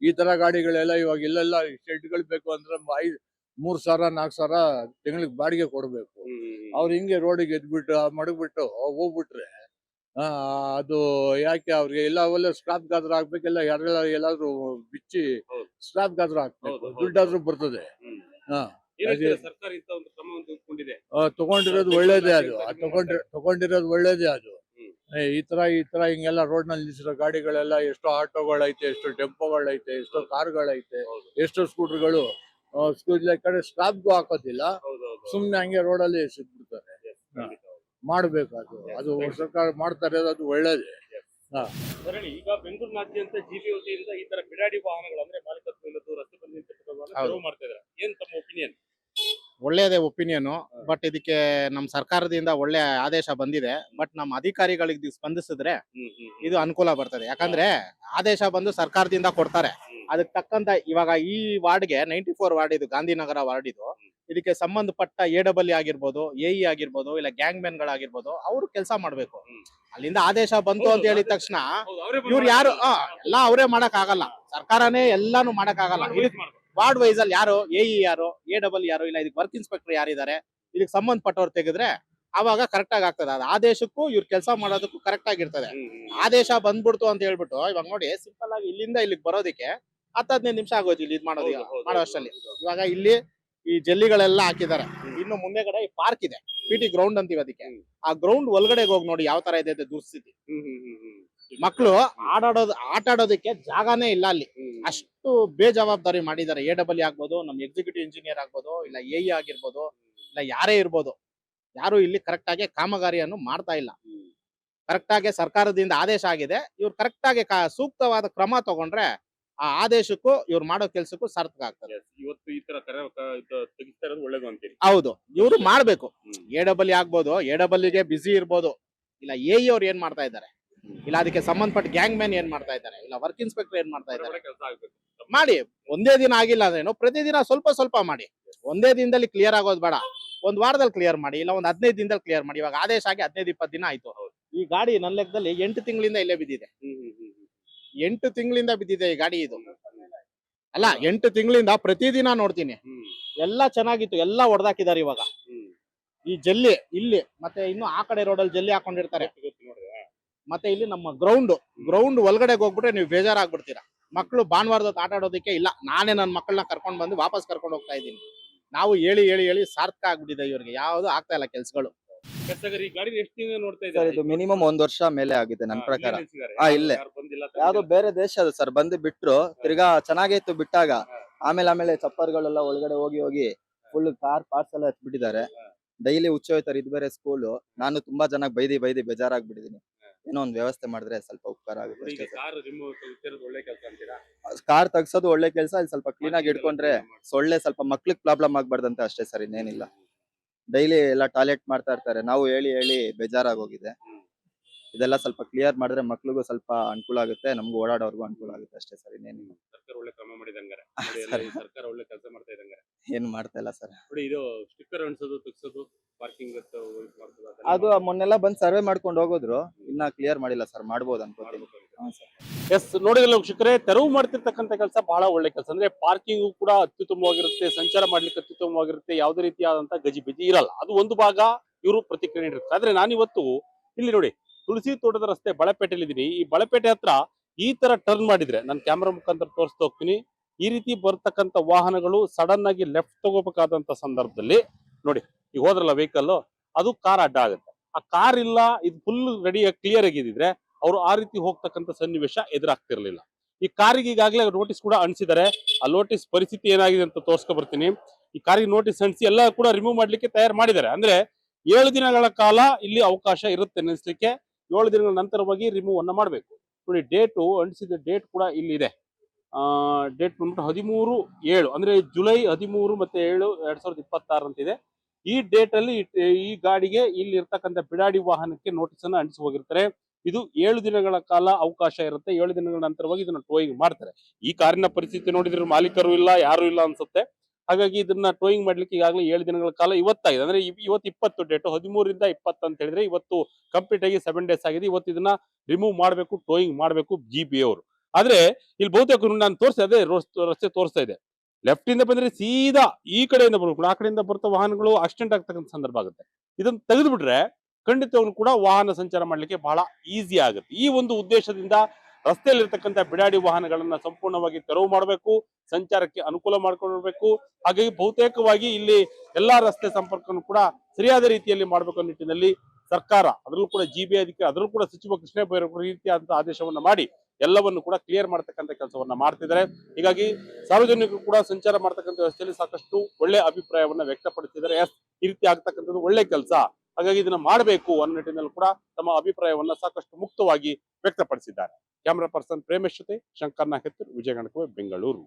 ಈ ತರ ಗಾಡಿಗಳೆಲ್ಲ ಇವಾಗ ಇಲ್ಲೆಲ್ಲ ಶೆಡ್ಗಳು ಬೇಕು ಅಂದ್ರೆ 3,000 4,000 ತಿಂಗಳಿಗೆ ಬಾಡಿಗೆ ಕೊಡ್ಬೇಕು. ಅವ್ರು ಹಿಂಗೆ ರೋಡಿಗೆ ಎದ್ಬಿಟ್ಟು ಮಡಗ್ಬಿಟ್ಟು ಹೋಗ್ಬಿಟ್ರೆ ಅದು ಯಾಕೆ ಅವ್ರಿಗೆ ಎಲ್ಲ ಒಳ್ಳೆ ಸ್ಕ್ರಾಪ್ ಗಾತ್ರ ಹಾಕ್ಬೇಕೆಲ್ಲ, ಎಲ್ಲಾದ್ರೂ ಬಿಚ್ಚಿ ಸ್ಕ್ರಾಪ್ ಗಾತ್ರ ಹಾಕ್ಬೇಕು, ದುಡ್ಡಾದ್ರೂ ಬರ್ತದೆ. ಸರ್ಕಾರ ಇಂತ ಒಂದು ಕ್ರಮವನ್ನು ತೆಗೆದುಕೊಂಡಿದೆ. ತಗೊಂಡಿರೋದು ಒಳ್ಳೇದೇ ಅದು. ತಗೊಂಡಿರೋದು ಒಳ್ಳೇದೇ ಅದು. ಈ ತರ ಹಿಂಗೆಲ್ಲ ರೋಡ್ ನಲ್ಲಿ ನಿಲ್ಸಿರೋ ಗಾಡಿಗಳೆಲ್ಲ, ಎಷ್ಟೋ ಆಟೋಗಳೈತೆ, ಎಷ್ಟೋ ಟೆಂಪೋಗಳೈತೆ, ಎಷ್ಟೋ ಕಾರ್ಗಳೈತೆ, ಎಷ್ಟೋ ಸ್ಕೂಟರ್ಗಳು ಕಡೆ ಸ್ಟಾಪ್ಗೂ ಹಾಕೋದಿಲ್ಲ, ಸುಮ್ನೆ ಹಂಗೆ ರೋಡಲ್ಲಿ ಸಿಗ್ಬಿಡ್ತಾರೆ. ಮಾಡ್ಬೇಕು ಅದು ಸರ್ಕಾರ ಮಾಡ್ತಾ ಇರೋದು, ಅದು ಒಳ್ಳೇದೇ. ಈಗ ಬೆಂಗಳೂರಿನಾದ್ಯಂತ ಜಿಬಿ ವತಿಯಿಂದ ಈ ತರ ಬಿಡಾಡಿ ವಾಹನಗಳು ಅಂದ್ರೆ ಮಾಲೀಕತ್ವ ಇಲ್ಲದ್ದು ರಸ್ತೆ ಬಂದು ತೆರವು ಮಾಡ್ತಾ ಇದ್ದಾರೆ. ಏನ್ ತಮ್ಮ ಒಪಿನಿಯನ್? ಒಳ್ಳೆಯದೇ ಒಪಿನಿಯನ್. ಬಟ್ ಇದಕ್ಕೆ ನಮ್ಮ ಸರ್ಕಾರದಿಂದ ಒಳ್ಳೆ ಆದೇಶ ಬಂದಿದೆ. ಬಟ್ ನಮ್ಮ ಅಧಿಕಾರಿಗಳಿಗೆ ಸ್ಪಂದಿಸಿದ್ರೆ ಇದು ಅನುಕೂಲ ಬರ್ತದೆ. ಯಾಕಂದ್ರೆ ಆದೇಶ ಬಂದು ಸರ್ಕಾರದಿಂದ ಕೊಡ್ತಾರೆ, ಅದಕ್ಕೆ ತಕ್ಕಂತ ಇವಾಗ ಈ ವಾರ್ಡ್ಗೆ 94 ವಾರ್ಡ್, ಇದು ಗಾಂಧಿನಗರ ವಾರ್ಡ್, ಇದಕ್ಕೆ ಸಂಬಂಧಪಟ್ಟ AEE ಆಗಿರ್ಬೋದು, AE ಆಗಿರ್ಬೋದು, ಇಲ್ಲ ಗ್ಯಾಂಗ್ ಮ್ಯಾನ್ ಗಳಾಗಿರ್ಬೋದು, ಅವರು ಕೆಲಸ ಮಾಡ್ಬೇಕು. ಅಲ್ಲಿಂದ ಆದೇಶ ಬಂತು ಅಂತ ಹೇಳಿದ ತಕ್ಷಣ ಇವ್ರು ಯಾರು ಎಲ್ಲ ಅವರೇ ಮಾಡಕ್ ಆಗಲ್ಲ, ಸರ್ಕಾರನೇ ಎಲ್ಲಾನು ಮಾಡಕ್ ಆಗಲ್ಲ. ವಾರ್ಡ್ ವೈಸ್ ಅಲ್ಲಿ ಯಾರು AE ಯಾರು, AEE ಯಾರು, ಇಲ್ಲ ಇದಕ್ಕೆ ವರ್ಕ್ ಇನ್ಸ್ಪೆಕ್ಟರ್ ಯಾರಿದ್ದಾರೆ, ಇದಕ್ಕೆ ಸಂಬಂಧಪಟ್ಟವ್ರು ತೆಗೆದ್ರೆ ಅವಾಗ ಕರೆಕ್ಟ್ ಆಗಿ ಆಗ್ತದೆ. ಅದು ಆದೇಶಕ್ಕೂ ಇವ್ರು ಕೆಲಸ ಮಾಡೋದಕ್ಕೂ ಕರೆಕ್ಟ್ ಆಗಿರ್ತದೆ. ಆದೇಶ ಬಂದ್ಬಿಡ್ತು ಅಂತ ಹೇಳ್ಬಿಟ್ಟು ಇವಾಗ ನೋಡಿ, ಸಿಂಪಲ್ ಆಗಿ ಇಲ್ಲಿಂದ ಇಲ್ಲಿಗೆ ಬರೋದಕ್ಕೆ 10-15 ನಿಮಿಷ ಆಗೋಯ್ತು ಇಲ್ಲಿ ಇದು ಮಾಡೋ ಅಷ್ಟರಲ್ಲಿ. ಇವಾಗ ಇಲ್ಲಿ ಈ ಜಲ್ಲಿಗಳೆಲ್ಲ ಹಾಕಿದ್ದಾರೆ. ಇನ್ನು ಮುಂದೆಗಡೆ ಈ ಪಾರ್ಕ್ ಇದೆ, PT ಗ್ರೌಂಡ್ ಅಂತೀವಿ ಅದಕ್ಕೆ. ಆ ಗ್ರೌಂಡ್ ಒಳಗಡೆ ಹೋಗಿ ನೋಡಿ ಯಾವ ತರ ಇದೆ ದುಸ್ಥಿತಿ. ಮಕ್ಕಳು ಆಟ ಆಡೋದಕ್ಕೆ ಜಾಗನೇ ಇಲ್ಲ ಅಲ್ಲಿ, ಅಷ್ಟು ಬೇಜವಾಬ್ದಾರಿ ಮಾಡಿದ್ದಾರೆ. AEE ಆಗ್ಬೋದು, ನಮ್ ಎಕ್ಸಿಕ್ಯೂಟಿವ್ ಇಂಜಿನಿಯರ್ ಆಗ್ಬೋದು, ಇಲ್ಲ AE ಆಗಿರ್ಬೋದು, ಇಲ್ಲ ಯಾರೇ ಇರ್ಬೋದು, ಯಾರು ಇಲ್ಲಿ ಕರೆಕ್ಟ್ ಆಗಿ ಕಾಮಗಾರಿಯನ್ನು ಮಾಡ್ತಾ ಇಲ್ಲ. ಕರೆಕ್ಟ್ ಆಗಿ ಸರ್ಕಾರದಿಂದ ಆದೇಶ ಆಗಿದೆ, ಇವ್ರು ಕರೆಕ್ಟ್ ಆಗಿ ಸೂಕ್ತವಾದ ಕ್ರಮ ತಗೊಂಡ್ರೆ ಆ ಆದೇಶಕ್ಕೂ ಇವ್ರು ಮಾಡೋ ಕೆಲ್ಸಕ್ಕೂ ಸಾರ್ಥಕ ಆಗ್ತದೆ. ಇವತ್ತು ಈ ತರ ತೆಗಿಸ್ತಾ ಇರೋದು ಒಳ್ಳೇದು ಅಂತೀರಿ? ಹೌದು, ಇವ್ರು ಮಾಡ್ಬೇಕು. AEE ಆಗ್ಬೋದು, AEE ಬಿಸಿ ಇರ್ಬೋದು, ಇಲ್ಲ AE ಅವ್ರು ಏನ್ ಮಾಡ್ತಾ ಇದ್ದಾರೆ, ಇಲ್ಲ ಅದಕ್ಕೆ ಸಂಬಂಧಪಟ್ಟ ಗ್ಯಾಂಗ್ ಮ್ಯಾನ್ ಏನ್ ಮಾಡ್ತಾ ಇದ್ದಾರೆ, ಇಲ್ಲ ವರ್ಕ್ ಇನ್ಸ್ಪೆಕ್ಟರ್ ಏನ್ ಮಾಡ್ತಾ ಇದ್ದಾರೆ, ಮಾಡಿ. ಒಂದೇ ದಿನ ಆಗಿಲ್ಲ ಅಂದ್ರೇನು, ಪ್ರತಿದಿನ ಸ್ವಲ್ಪ ಸ್ವಲ್ಪ ಮಾಡಿ. ಒಂದೇ ದಿನದಲ್ಲಿ ಕ್ಲಿಯರ್ ಆಗೋದು ಬೇಡ, ಒಂದ್ ವಾರದಲ್ಲಿ ಕ್ಲಿಯರ್ ಮಾಡಿ, ಇಲ್ಲ ಒಂದ್ 15 ದಿನದಲ್ಲಿ ಕ್ಲಿಯರ್ ಮಾಡಿ. ಇವಾಗ ಆದೇಶ ಆಗಿ 15-20 ದಿನ ಆಯ್ತು. ಈ ಗಾಡಿ ನನ್ನ ಲೆಕ್ಕದಲ್ಲಿ 8 ತಿಂಗಳಿಂದ ಇಲ್ಲೇ ಬಿದ್ದಿದೆ. 8 ತಿಂಗಳಿಂದ ಬಿದ್ದಿದೆ ಈ ಗಾಡಿ. ಇದು ಅಲ್ಲ, 8 ತಿಂಗಳಿಂದ ಪ್ರತಿದಿನ ನೋಡ್ತೀನಿ. ಎಲ್ಲ ಚೆನ್ನಾಗಿತ್ತು, ಎಲ್ಲ ಹೊಡೆದಾಕಿದ್ದಾರೆ. ಇವಾಗ ಈ ಜಲ್ಲಿ ಇಲ್ಲಿ ಮತ್ತೆ ಇನ್ನು ಆ ಕಡೆ ರೋಡಲ್ಲಿ ಜಲ್ಲಿ ಹಾಕೊಂಡಿರ್ತಾರೆ. ಮತ್ತೆ ಇಲ್ಲಿ ನಮ್ಮ ಗ್ರೌಂಡ್ ಒಳಗಡೆ ಹೋಗ್ಬಿಟ್ರೆ ನೀವು ಬೇಜಾರಾಗ್ಬಿಡ್ತೀರಾ. ಮಕ್ಕಳು ಭಾನುವಾರದ ಆಟ ಆಡೋದಕ್ಕೆ ಇಲ್ಲ. ನಾನೇ ನನ್ನ ಮಕ್ಕಳನ್ನ ಕರ್ಕೊಂಡು ಬಂದು ವಾಪಸ್ ಕರ್ಕೊಂಡು ಹೋಗ್ತಾ ಇದ್ದೀನಿ. ನಾವು ಹೇಳಿ ಸಾರ್ಥಕ ಆಗ್ಬಿಟ್ಟಿದೆ. ಇವ್ರಿಗೆ ಯಾವ್ದು ಆಗ್ತಾ ಇಲ್ಲ ಕೆಲ್ಸಗಳು. ಈ ಗಾಡಿ ಎಷ್ಟು ತಿಂಗಳು ನೋಡ್ತಾ ಸರ್ ಇದ್ದಾರೆ? ಇದು ಮಿನಿಮಮ್ 1 ವರ್ಷ ಮೇಲೆ ಆಗಿದೆ ನನ್ನ ಪ್ರಕಾರ. ಇಲ್ಲೇ ಯಾವ್ದೋ ಬೇರೆ ದೇಶ ಅದು ಸರ್, ಬಂದು ಬಿಟ್ರು. ತಿರ್ಗಾ ಚೆನ್ನಾಗಿತ್ತು ಬಿಟ್ಟಾಗ, ಆಮೇಲೆ ಚಪ್ಪರ್ಗಳೆಲ್ಲ ಒಳಗಡೆ ಹೋಗಿ ಫುಲ್ ಕಾರ್ ಪಾರ್ಟ್ಸ್ ಎಲ್ಲ ಹಚ್ಬಿಟ್ಟಿದ್ದಾರೆ. ಡೈಲಿ ಹುಚ್ಚ ಹೋಯ್ತಾರೆ. ಇದು ಬೇರೆ ಸ್ಕೂಲು. ನಾನು ತುಂಬಾ ಜನಕ್ಕೆ ಬೈದಿ ಬೇಜಾರಾಗ್ಬಿಟ್ಟಿದೀನಿ. ಏನೋ ಒಂದು ವ್ಯವಸ್ಥೆ ಮಾಡಿದ್ರೆ ಸ್ವಲ್ಪ ಉಪಕಾರ ಆಗುತ್ತೆ ಅಷ್ಟೇ ಸರ್. ಕಾರ್ ತೆಗ್ಸೋದು ಒಳ್ಳೆ ಕೆಲಸ. ಇಲ್ಲಿ ಸ್ವಲ್ಪ ಕ್ಲೀನ್ ಆಗಿ ಇಟ್ಕೊಂಡ್ರೆ ಸೊಳ್ಳೆ ಸ್ವಲ್ಪ ಮಕ್ಳಿಗೆ ಪ್ರಾಬ್ಲಮ್ ಆಗ್ಬಾರ್ದಂತ ಅಷ್ಟೇ ಸರ್, ಇನ್ನೇನಿಲ್ಲ. ಡೈಲಿ ಎಲ್ಲ ಟಾಯ್ಲೆಟ್ ಮಾಡ್ತಾ ಇರ್ತಾರೆ. ನಾವು ಹೇಳಿ ಬೇಜಾರಾಗೋಗಿದೆ. ಇದೆಲ್ಲ ಸ್ವಲ್ಪ ಕ್ಲಿಯರ್ ಮಾಡಿದ್ರೆ ಮಕ್ಳಿಗೂ ಸ್ವಲ್ಪ ಅನುಕೂಲ ಆಗುತ್ತೆ, ನಮ್ಗೂ ಓಡಾಡೋರ್ಗೂ ಅನುಕೂಲ ಆಗುತ್ತೆ ಅಷ್ಟೇ ಸರ್, ಇನ್ನೇನಿಲ್ಲ. ಸರ್ಕಾರ ಒಳ್ಳೆ ಕ್ರಮ ಮಾಡಿದಂಗಾರೆ ಸರ್. ಸರ್ಕಾರ ಒಳ್ಳೆ ಕೆಲಸ ಮಾಡ್ತಾ ಇದ್ದಂಗಾರೆ. ಏನ್ ಮಾಡ್ತಾ ಇಲ್ಲ ಸರ್. ನೋಡಿ ಇದು ಸ್ಟಿಕ್ಕರ್ ಅಂಟಿಸೋದು ತೆಗ್ಸೋದು ಪಾರ್ಕಿಂಗ್ ಅದು ಮೊನ್ನೆಲ್ಲ ಬಂದ್ ಸರ್ವೆ ಮಾಡ್ಕೊಂಡು ಹೋಗೋದ್ರು, ಇನ್ನ ಕ್ಲಿಯರ್ ಮಾಡಿಲ್ಲ ಸರ್, ಮಾಡ್ಬೋದು ಅನ್ಕೋತೀನಿ. ಹಾ ಸರ್. ಎಸ್, ನೋಡಿದ್ರಲ್ಲ ವೀಕ್ಷಕರೇ, ತೆರವು ಮಾಡ್ತಿರ್ತಕ್ಕಂಥ ಕೆಲಸ ಬಹಳ ಒಳ್ಳೆ ಕೆಲಸ. ಅಂದ್ರೆ ಪಾರ್ಕಿಂಗ್ ಕೂಡ ಅತ್ಯುತ್ತಮವಾಗಿರುತ್ತೆ, ಸಂಚಾರ ಮಾಡ್ಲಿಕ್ಕೆ ಅತ್ಯುತ್ತಮವಾಗಿರುತ್ತೆ, ಯಾವುದೇ ರೀತಿಯಾದಂತಹ ಗಜಿಬಿಜಿ ಇರಲ್ಲ. ಅದು ಒಂದು ಭಾಗ ಇವರು ಪ್ರತಿಕ್ರಿಯೆ ನೀಡಿರ್ತಾರೆ. ಆದ್ರೆ ನಾನಿವತ್ತು ಇಲ್ಲಿ ನೋಡಿ ತುಳಸಿ ತೋಟದ ರಸ್ತೆ ಬಳಪೇಟೆಯಲ್ಲಿ ಇದೀನಿ. ಈ ಬಳಪೇಟೆ ಹತ್ರ ಈ ತರ ಟರ್ನ್ ಮಾಡಿದ್ರೆ ನಾನು ಕ್ಯಾಮ್ರಾ ಮುಖಾಂತರ ತೋರಿಸ್ತಾ ಹೋಗ್ತೀನಿ. ಈ ರೀತಿ ಬರ್ತಕ್ಕಂಥ ವಾಹನಗಳು ಸಡನ್ ಆಗಿ ಲೆಫ್ಟ್ ತಗೋಬೇಕಾದಂತ ಸಂದರ್ಭದಲ್ಲಿ ನೋಡಿ, ಈಗ ಹೋದ್ರಲ್ಲ ವೆಹಿಕಲ್, ಅದು ಕಾರ್ ಅಡ್ಡ ಆಗುತ್ತೆ. ಆ ಕಾರ್ ಇಲ್ಲ, ಇದು ಫುಲ್ ರೆಡಿ ಕ್ಲಿಯರ್ ಆಗಿದ್ರೆ ಅವರು ಆ ರೀತಿ ಹೋಗ್ತಕ್ಕಂಥ ಸನ್ನಿವೇಶ ಎದುರಾಗ್ತಿರ್ಲಿಲ್ಲ. ಈ ಕಾರಿಗೆ ಈಗಾಗಲೇ ನೋಟಿಸ್ ಕೂಡ ಅಣಿಸಿದ್ದಾರೆ. ಆ ನೋಟಿಸ್ ಪರಿಸ್ಥಿತಿ ಏನಾಗಿದೆ ಅಂತ ತೋರ್ಸ್ಕೊ ಬರ್ತೀನಿ. ಈ ಕಾರಿಗೆ ನೋಟಿಸ್ ಅಂಟಿಸಿ ಎಲ್ಲ ಕೂಡ ರಿಮೂವ್ ಮಾಡ್ಲಿಕ್ಕೆ ತಯಾರು ಮಾಡಿದ್ದಾರೆ. ಅಂದ್ರೆ 7 ದಿನಗಳ ಕಾಲ ಇಲ್ಲಿ ಅವಕಾಶ ಇರುತ್ತೆ ನಿಲ್ಲಿಸಲಿಕ್ಕೆ. 7 ದಿನಗಳ ನಂತರವಾಗಿ ರಿಮೂವ್ ಅನ್ನ ಮಾಡಬೇಕು. ನೋಡಿ ಡೇಟು ಅಂಟಿಸಿದ ಡೇಟ್ ಕೂಡ ಇಲ್ಲಿ ಇದೆ. ಡೇಟ್ ಬಂದ್ಬಿಟ್ಟು 13/7 ಅಂದ್ರೆ ಜುಲೈ 13 ಮತ್ತೆ 7 2026 ಅಂತಿದೆ. ಈ ಡೇಟ್ ಅಲ್ಲಿ ಈ ಗಾಡಿಗೆ ಇಲ್ಲಿ ಇರ್ತಕ್ಕಂಥ ಬಿಡಾಡಿ ವಾಹನಕ್ಕೆ ನೋಟಿಸ್ ಅನ್ನ ಅಂಟಿಸಿ ಹೋಗಿರ್ತಾರೆ. ಇದು 7 ದಿನಗಳ ಕಾಲ ಅವಕಾಶ ಇರುತ್ತೆ. 7 ದಿನಗಳ ನಂತರವಾಗಿ ಇದನ್ನ ಟೋಯಿಂಗ್ ಮಾಡ್ತಾರೆ. ಈ ಕಾರಿನ ಪರಿಸ್ಥಿತಿ ನೋಡಿದ್ರೆ ಮಾಲೀಕರು ಇಲ್ಲ, ಯಾರು ಇಲ್ಲ ಅನ್ಸುತ್ತೆ. ಹಾಗಾಗಿ ಇದನ್ನ ಟೋಯಿಂಗ್ ಮಾಡ್ಲಿಕ್ಕೆ ಈಗಾಗಲೇ 7 ದಿನಗಳ ಕಾಲ ಇವತ್ತಾಗಿದೆ. ಅಂದ್ರೆ ಇವತ್ತು 20 ಡೇಟ್, 13ರಿಂದ 20 ಅಂತ ಹೇಳಿದ್ರೆ ಇವತ್ತು ಕಂಪ್ಲೀಟ್ ಆಗಿ 7 ಡೇಸ್ ಆಗಿದೆ. ಇವತ್ತು ಇದನ್ನ ರಿಮೂವ್ ಮಾಡಬೇಕು, ಟೋಯಿಂಗ್ ಮಾಡಬೇಕು GP ಅವರು. ಆದ್ರೆ ಇಲ್ಲಿ ಬಹುತೇಕ ನಾನು ತೋರಿಸಿದೆ, ರಸ್ತೆ ತೋರಿಸ್ತಾ ಇದೆ. ಲೆಫ್ಟ್ ಇಂದ ಬಂದ್ರೆ ಸೀದಾ ಈ ಕಡೆಯಿಂದ ಬರ್ಬೇಕು, ಆ ಕಡೆಯಿಂದ ಬರ್ತಾ ವಾಹನಗಳು ಆಕ್ಸಿಡೆಂಟ್ ಆಗ್ತಕ್ಕಂಥ ಸಂದರ್ಭ ಆಗುತ್ತೆ. ಇದನ್ನ ತೆಗೆದು ಬಿಟ್ರೆ ಖಂಡಿತವಾಗ್ಲೂ ಕೂಡ ವಾಹನ ಸಂಚಾರ ಮಾಡ್ಲಿಕ್ಕೆ ಬಹಳ ಈಸಿ ಆಗುತ್ತೆ. ಈ ಒಂದು ಉದ್ದೇಶದಿಂದ ರಸ್ತೆಯಲ್ಲಿರ್ತಕ್ಕಂಥ ಬಿಡಾಡಿ ವಾಹನಗಳನ್ನ ಸಂಪೂರ್ಣವಾಗಿ ತೆರವು ಮಾಡಬೇಕು, ಸಂಚಾರಕ್ಕೆ ಅನುಕೂಲ ಮಾಡ್ಕೊಳ್ಬೇಕು. ಹಾಗಾಗಿ ಬಹುತೇಕವಾಗಿ ಇಲ್ಲಿ ಎಲ್ಲಾ ರಸ್ತೆ ಸಂಪರ್ಕವನ್ನು ಕೂಡ ಸರಿಯಾದ ರೀತಿಯಲ್ಲಿ ಮಾಡಬೇಕು ಅನ್ನೋ ನಿಟ್ಟಿನಲ್ಲಿ ಸರ್ಕಾರ, ಅದರಲ್ಲೂ ಕೂಡ GBA ಅಧಿಕಾರಿ, ಅದರಲ್ಲೂ ಕೂಡ ಸಚಿವ ಕೃಷ್ಣ ಬೈರೇಗೌಡ ರೀತಿಯಾದಂತಹ ಆದೇಶವನ್ನ ಮಾಡಿ ಎಲ್ಲವನ್ನು ಕೂಡ ಕ್ಲಿಯರ್ ಮಾಡ್ತಕ್ಕಂಥ ಕೆಲಸವನ್ನ ಮಾಡ್ತಿದ್ದಾರೆ. ಹೀಗಾಗಿ ಸಾರ್ವಜನಿಕರು ಕೂಡ ಸಂಚಾರ ಮಾಡ್ತಕ್ಕಂಥ ವ್ಯವಸ್ಥೆಯಲ್ಲಿ ಸಾಕಷ್ಟು ಒಳ್ಳೆ ಅಭಿಪ್ರಾಯವನ್ನ ವ್ಯಕ್ತಪಡಿಸಿದ್ದಾರೆ. ಈ ರೀತಿ ಆಗ್ತಕ್ಕಂಥದ್ದು ಒಳ್ಳೆ ಕೆಲಸ, ಹಾಗಾಗಿ ಇದನ್ನ ಮಾಡಬೇಕು ಅನ್ನೋ ನಿಟ್ಟಿನಲ್ಲಿ ಕೂಡ ತಮ್ಮ ಅಭಿಪ್ರಾಯವನ್ನ ಸಾಕಷ್ಟು ಮುಕ್ತವಾಗಿ ವ್ಯಕ್ತಪಡಿಸಿದ್ದಾರೆ. ಕ್ಯಾಮರಾ ಪರ್ಸನ್ ಪ್ರೇಮೇಶ್ ಜೊತೆ ಶಂಕರ್ ನಾಯಕ್, ವಿಜಯಗಣಕವೇ, ಬೆಂಗಳೂರು.